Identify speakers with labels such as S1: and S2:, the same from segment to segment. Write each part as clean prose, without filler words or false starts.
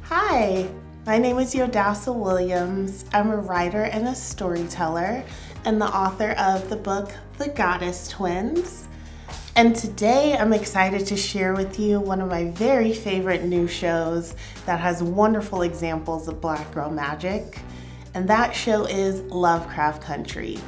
S1: Hi, my name is Yodassa Williams. I'm a writer and a storyteller and the author of the book The Goddess Twins. And today I'm excited to share with you one of my very favorite new shows that has wonderful examples of Black girl magic. And that show is Lovecraft Country.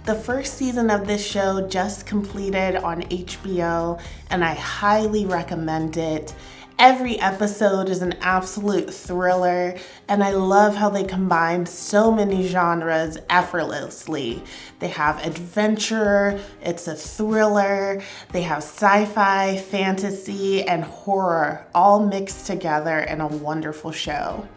S1: The first season of this show just completed on HBO and I highly recommend it. Every episode is an absolute thriller, and I love how they combine so many genres effortlessly. They have adventure, it's a thriller, they have sci-fi, fantasy, and horror all mixed together in a wonderful show.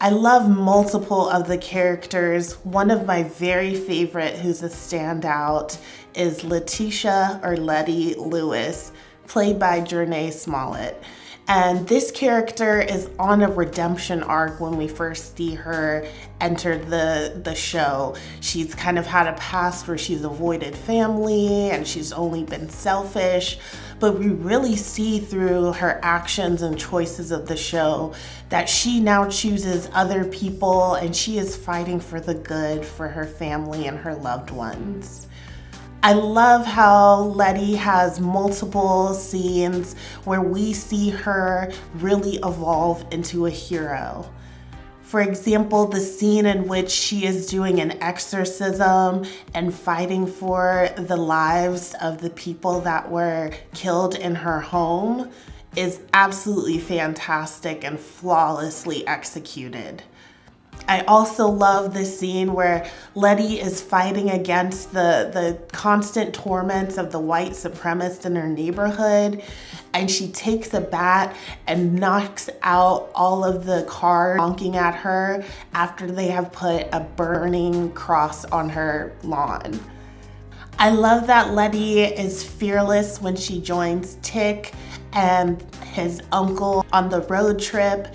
S1: I love multiple of the characters. One of my very favorite who's a standout is Letitia or Letty Lewis, played by Jernee Smollett. And this character is on a redemption arc when we first see her enter the show. She's kind of had a past where she's avoided family and she's only been selfish, but we really see through her actions and choices of the show that she now chooses other people and she is fighting for the good for her family and her loved ones. I love how Letty has multiple scenes where we see her really evolve into a hero. For example, the scene in which she is doing an exorcism and fighting for the lives of the people that were killed in her home is absolutely fantastic and flawlessly executed. I also love the scene where Letty is fighting against the constant torments of the white supremacists in her neighborhood, and she takes a bat and knocks out all of the cars honking at her after they have put a burning cross on her lawn. I love that Letty is fearless when she joins Tick and his uncle on the road trip,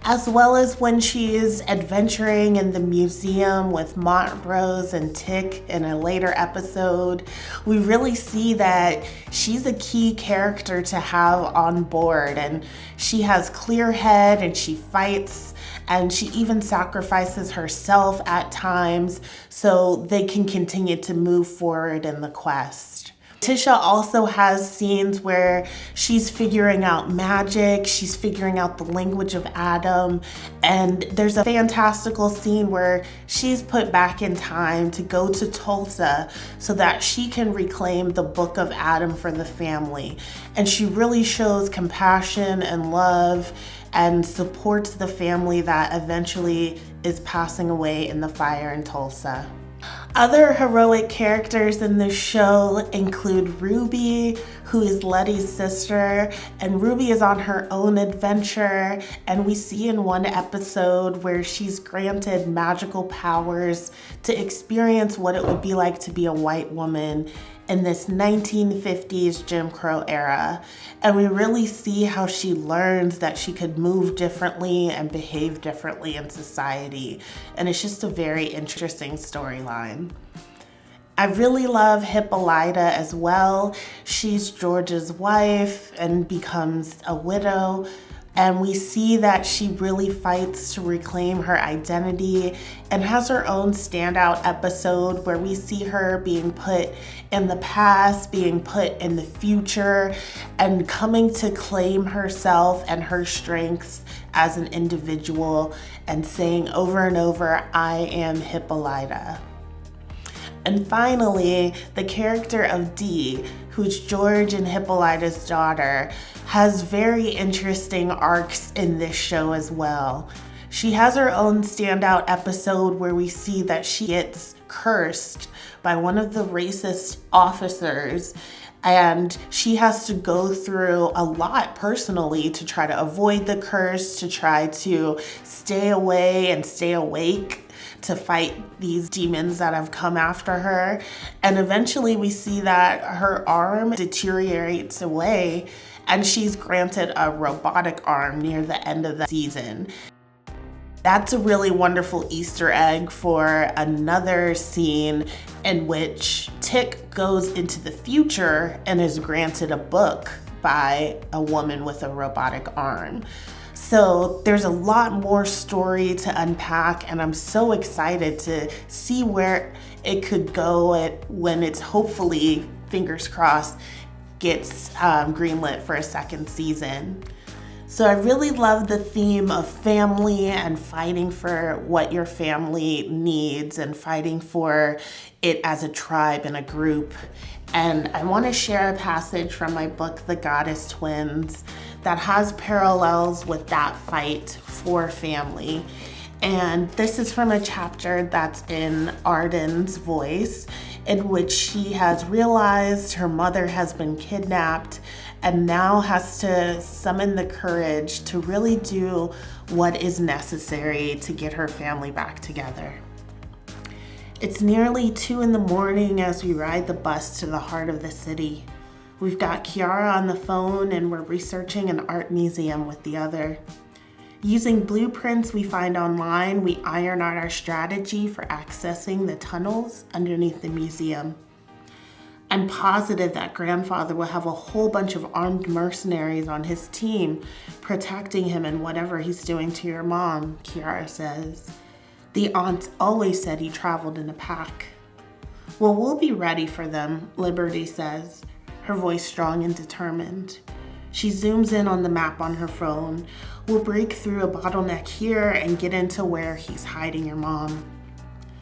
S1: as well as when she's adventuring in the museum with Montrose and Tick in a later episode. We really see that she's a key character to have on board, and she has clear head and she fights, and she even sacrifices herself at times so they can continue to move forward in the quest. Tisha also has scenes where she's figuring out magic, she's figuring out the language of Adam, and there's a fantastical scene where she's put back in time to go to Tulsa so that she can reclaim the Book of Adam for the family. And she really shows compassion and love and supports the family that eventually is passing away in the fire in Tulsa. Other heroic characters in this show include Ruby, who is Letty's sister, and Ruby is on her own adventure, and we see in one episode where she's granted magical powers to experience what it would be like to be a white woman in this 1950s Jim Crow era. And we really see how she learns that she could move differently and behave differently in society. And it's just a very interesting storyline. I really love Hippolyta as well. She's George's wife and becomes a widow. And we see that she really fights to reclaim her identity and has her own standout episode where we see her being put in the past, being put in the future, and coming to claim herself and her strengths as an individual and saying over and over, "I am Hippolyta." And finally, the character of Dee, who's George and Hippolyta's daughter, has very interesting arcs in this show as well. She has her own standout episode where we see that she gets cursed by one of the racist officers, and she has to go through a lot personally to try to avoid the curse, to try to stay away and stay awake to fight these demons that have come after her. And eventually we see that her arm deteriorates away and she's granted a robotic arm near the end of the season. That's a really wonderful Easter egg for another scene in which Tick goes into the future and is granted a book by a woman with a robotic arm. So there's a lot more story to unpack, and I'm so excited to see where it could go when it's hopefully, fingers crossed, gets greenlit for a second season. So I really love the theme of family and fighting for what your family needs and fighting for it as a tribe and a group. And I want to share a passage from my book, The Goddess Twins, that has parallels with that fight for family. And this is from a chapter that's in Arden's voice, in which she has realized her mother has been kidnapped and now has to summon the courage to really do what is necessary to get her family back together. It's nearly 2 a.m. as we ride the bus to the heart of the city. We've got Kiara on the phone and we're researching an art museum with the other. Using blueprints we find online, we iron out our strategy for accessing the tunnels underneath the museum. I'm positive that grandfather will have a whole bunch of armed mercenaries on his team protecting him in whatever he's doing to your mom, Kiara says. The aunts always said he traveled in a pack. Well, we'll be ready for them, Liberty says, her voice strong and determined. She zooms in on the map on her phone. We'll break through a bottleneck here and get into where he's hiding your mom.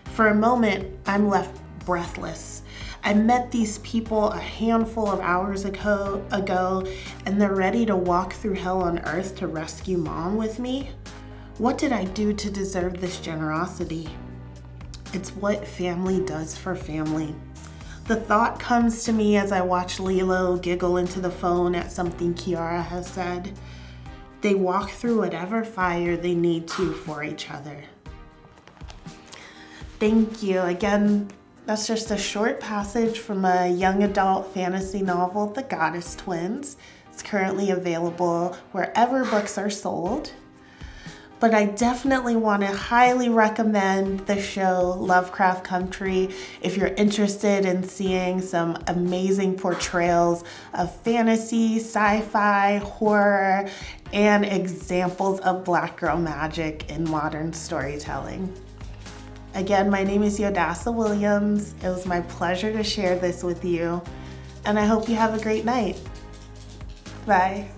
S1: For a moment, I'm left breathless. I met these people a handful of hours ago, and they're ready to walk through hell on earth to rescue mom with me? What did I do to deserve this generosity? It's what family does for family. The thought comes to me as I watch Lilo giggle into the phone at something Kiara has said. They walk through whatever fire they need to for each other. Thank you. Again, that's just a short passage from a young adult fantasy novel, The Goddess Twins. It's currently available wherever books are sold. But I definitely want to highly recommend the show Lovecraft Country if you're interested in seeing some amazing portrayals of fantasy, sci-fi, horror, and examples of Black girl magic in modern storytelling. Again, my name is Yodassa Williams. It was my pleasure to share this with you, and I hope you have a great night. Bye.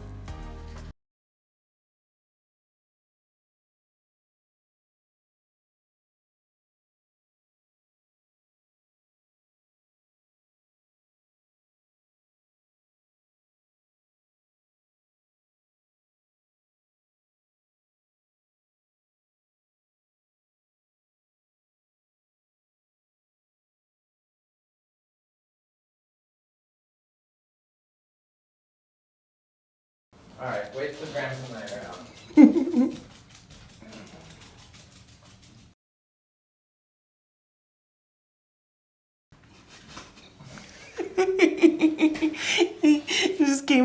S2: Alright, wait till Grandma and I are out.
S1: You just came